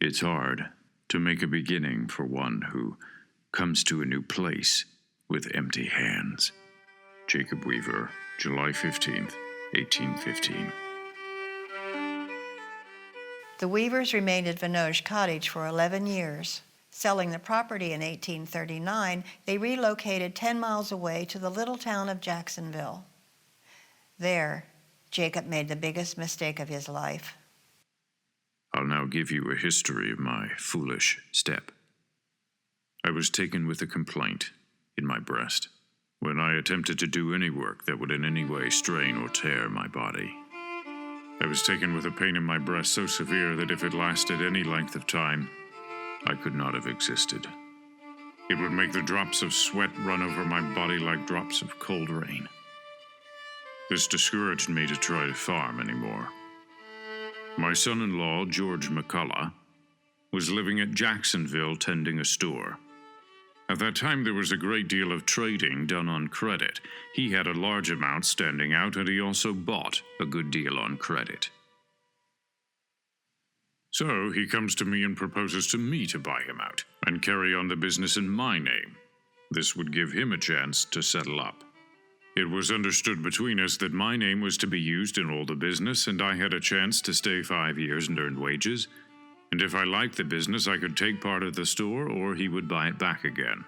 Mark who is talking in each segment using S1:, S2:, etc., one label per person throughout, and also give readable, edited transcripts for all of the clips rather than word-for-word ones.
S1: It's hard to make a beginning for one who comes to a new place with empty hands. Jacob Weaver, July 15th, 1815.
S2: The Weavers remained at Vinoge Cottage for 11 years. Selling the property in 1839, they relocated 10 miles away to the little town of Jacksonville. There, Jacob made the biggest mistake of his life.
S1: I'll now give you a history of my foolish step. I was taken with a complaint in my breast when I attempted to do any work that would in any way strain or tear my body. I was taken with a pain in my breast so severe that if it lasted any length of time, I could not have existed. It would make the drops of sweat run over my body like drops of cold rain. This discouraged me to try to farm anymore. My son-in-law, George McCullough, was living at Jacksonville tending a store. At that time, there was a great deal of trading done on credit. He had a large amount standing out, and he also bought a good deal on credit. So he comes to me and proposes to me to buy him out and carry on the business in my name. This would give him a chance to settle up. It was understood between us that my name was to be used in all the business, and I had a chance to stay 5 years and earn wages. And if I liked the business, I could take part of the store, or he would buy it back again.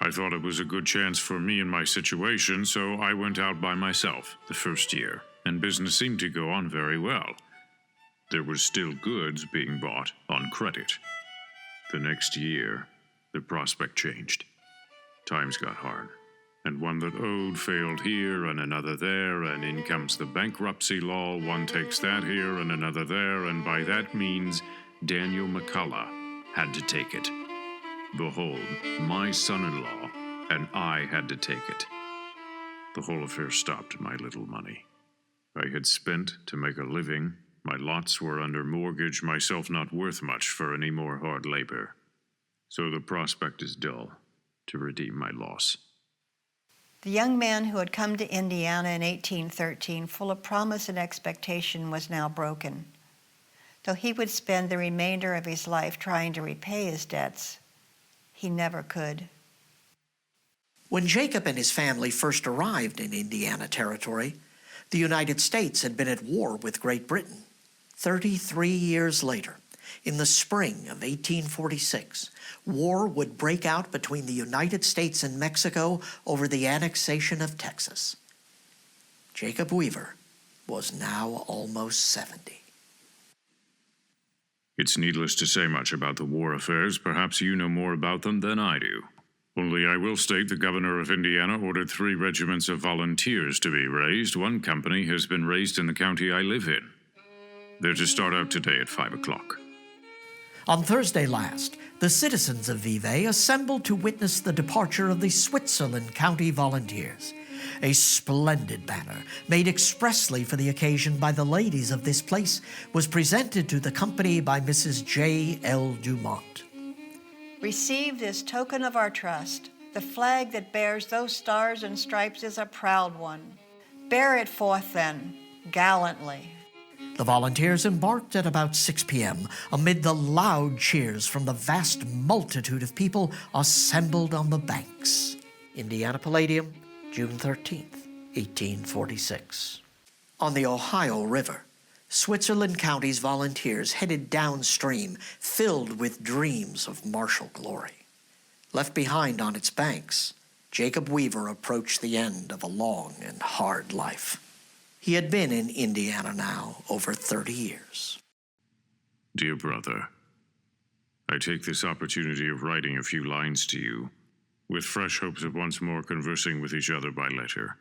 S1: I thought it was a good chance for me in my situation, so I went out by myself the first year, and business seemed to go on very well. There was still goods being bought on credit. The next year, the prospect changed. Times got hard, and one that owed failed here and another there, and in comes the bankruptcy law. One takes that here and another there, and by that means, Daniel McCullough had to take it. Behold, my son-in-law and I had to take it. The whole affair stopped my little money. I had spent to make a living. My lots were under mortgage, myself not worth much for any more hard labor. So the prospect is dull to redeem my loss.
S2: The young man who had come to Indiana in 1813, full of promise and expectation, was now broken. Though he would spend the remainder of his life trying to repay his debts, he never could.
S3: When Jacob and his family first arrived in Indiana Territory, the United States had been at war with Great Britain. 33 years later, in the spring of 1846, war would break out between the United States and Mexico over the annexation of Texas. Jacob Weaver was now almost 70.
S1: It's needless to say much about the war affairs. Perhaps you know more about them than I do. Only I will state the governor of Indiana ordered 3 regiments of volunteers to be raised. One company has been raised in the county I live in. They're to start out today at 5 o'clock.
S3: On Thursday last, the citizens of Vevey assembled to witness the departure of the Switzerland County Volunteers. A splendid banner, made expressly for the occasion by the ladies of this place, was presented to the company by Mrs. J. L. Dumont.
S2: Receive this token of our trust. The flag that bears those stars and stripes is a proud one. Bear it forth, then, gallantly.
S3: The volunteers embarked at about 6 p.m. amid the loud cheers from the vast multitude of people assembled on the banks. Indiana Palladium, June 13th, 1846. On the Ohio River, Switzerland County's volunteers headed downstream, filled with dreams of martial glory. Left behind on its banks, Jacob Weaver approached the end of a long and hard life. He had been in Indiana now over 30 years.
S1: Dear brother, I take this opportunity of writing a few lines to you, with fresh hopes of once more conversing with each other by letter,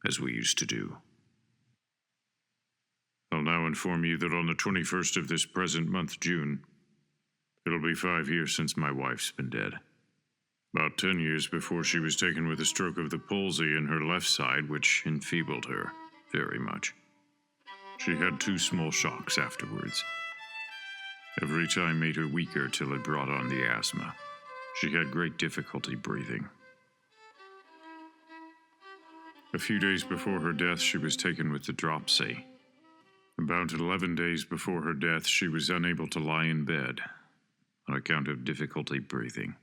S1: as we used to do. I'll now inform you that on the 21st of this present month, June, it'll be 5 years since my wife's been dead. About 10 years before she was taken with a stroke of the palsy in her left side, which enfeebled her very much. She had 2 small shocks afterwards. Every time made her weaker till it brought on the asthma. She had great difficulty breathing. A few days before her death, she was taken with the dropsy. About 11 days before her death, she was unable to lie in bed on account of difficulty breathing.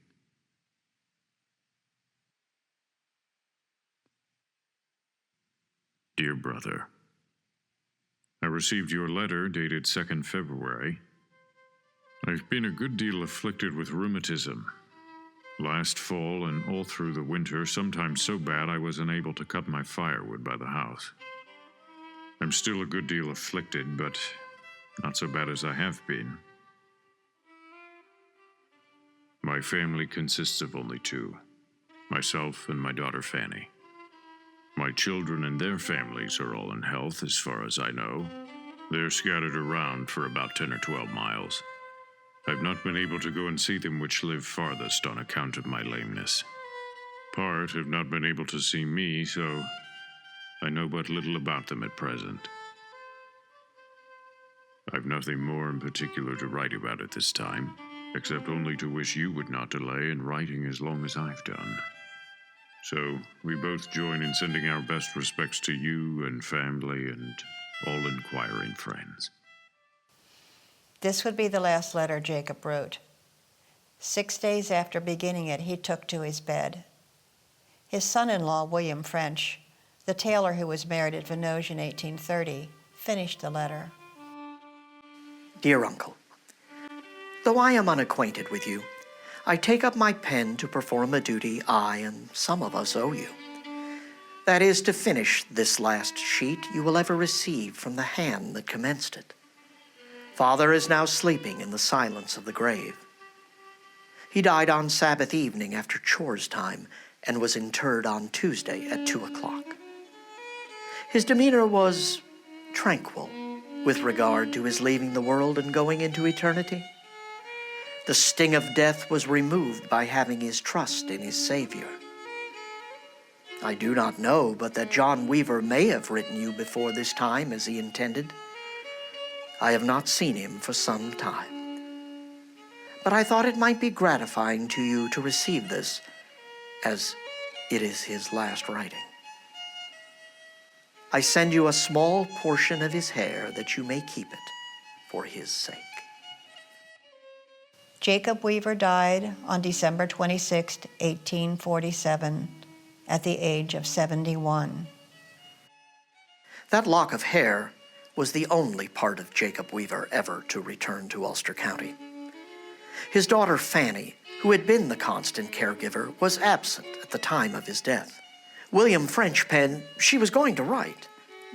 S1: Dear brother, I received your letter dated 2nd February. I've been a good deal afflicted with rheumatism. Last fall and all through the winter, sometimes so bad I was unable to cut my firewood by the house. I'm still a good deal afflicted, but not so bad as I have been. My family consists of only 2, myself and my daughter Fanny. My children and their families are all in health as far as I know. They're scattered around for about 10 or 12 miles. I've not been able to go and see them which live farthest on account of my lameness. Part have not been able to see me, so I know but little about them at present. I've nothing more in particular to write about at this time, except only to wish you would not delay in writing as long as I've done. So we both join in sending our best respects to you and family and all inquiring friends.
S2: This would be the last letter Jacob wrote. 6 days after beginning it, he took to his bed. His son-in-law, William French, the tailor who was married at Venoge in 1830, finished the letter.
S3: Dear Uncle, though I am unacquainted with you, I take up my pen to perform a duty I and some of us owe you. That is, to finish this last sheet you will ever receive from the hand that commenced it. Father is now sleeping in the silence of the grave. He died on Sabbath evening after chores time and was interred on Tuesday at 2 o'clock. His demeanor was tranquil with regard to his leaving the world and going into eternity. The sting of death was removed by having his trust in his Savior. I do not know but that John Weaver may have written you before this time as he intended. I have not seen him for some time. But I thought it might be gratifying to you to receive this, as it is his last writing. I send you a small portion of his hair that you may keep it for his sake.
S2: Jacob Weaver died on December 26, 1847, at the age of 71.
S3: That lock of hair was the only part of Jacob Weaver ever to return to Ulster County. His daughter Fanny, who had been the constant caregiver, was absent at the time of his death. William French penned she was going to write,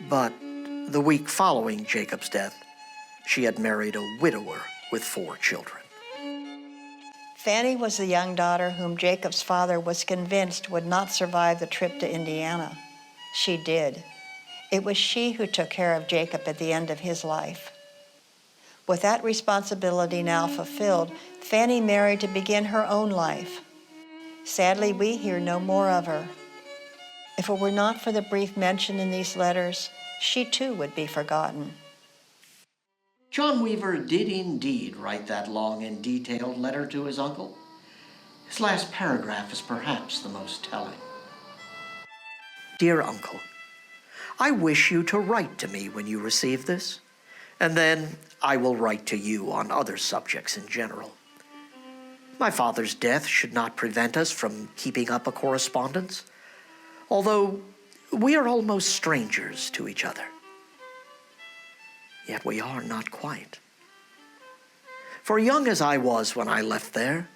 S3: but the week following Jacob's death, she had married a widower with 4 children.
S2: Fanny was the young daughter whom Jacob's father was convinced would not survive the trip to Indiana. She did. It was she who took care of Jacob at the end of his life. With that responsibility now fulfilled, Fanny married to begin her own life. Sadly, we hear no more of her. If it were not for the brief mention in these letters, she too would be forgotten.
S3: John Weaver did indeed write that long and detailed letter to his uncle. His last paragraph is perhaps the most telling. Dear Uncle, I wish you to write to me when you receive this, and then I will write to you on other subjects in general. My father's death should not prevent us from keeping up a correspondence, although we are almost strangers to each other. Yet we are not quite. For young as I was when I left there,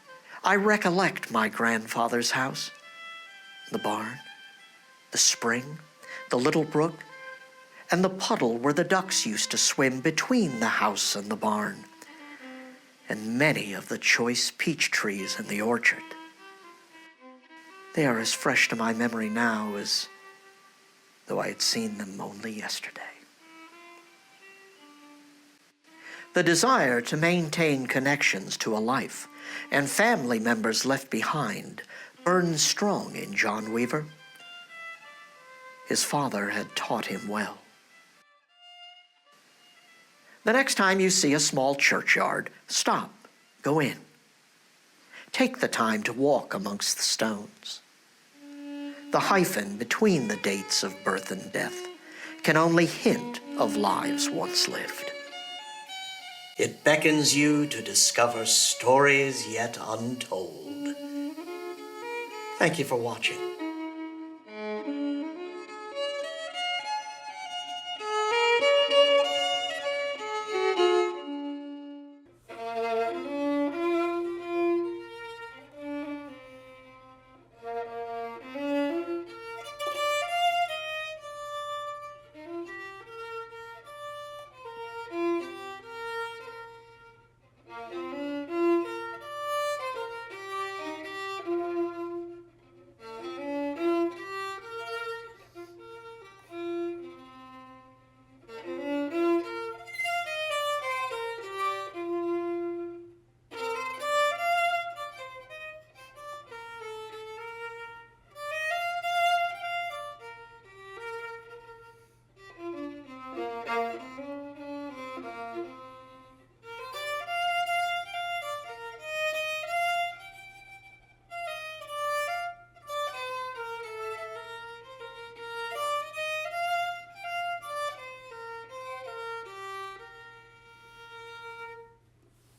S3: I recollect my grandfather's house, the barn, the spring, the little brook, and the puddle where the ducks used to swim between the house and the barn, and many of the choice peach trees in the orchard. They are as fresh to my memory now as though I had seen them only yesterday. The desire to maintain connections to a life and family members left behind burned strong in John Weaver. His father had taught him well. The next time you see a small churchyard, stop, go in. Take the time to walk amongst the stones. The hyphen between the dates of birth and death can only hint of lives once lived. It beckons you to discover stories yet untold. Thank you for watching.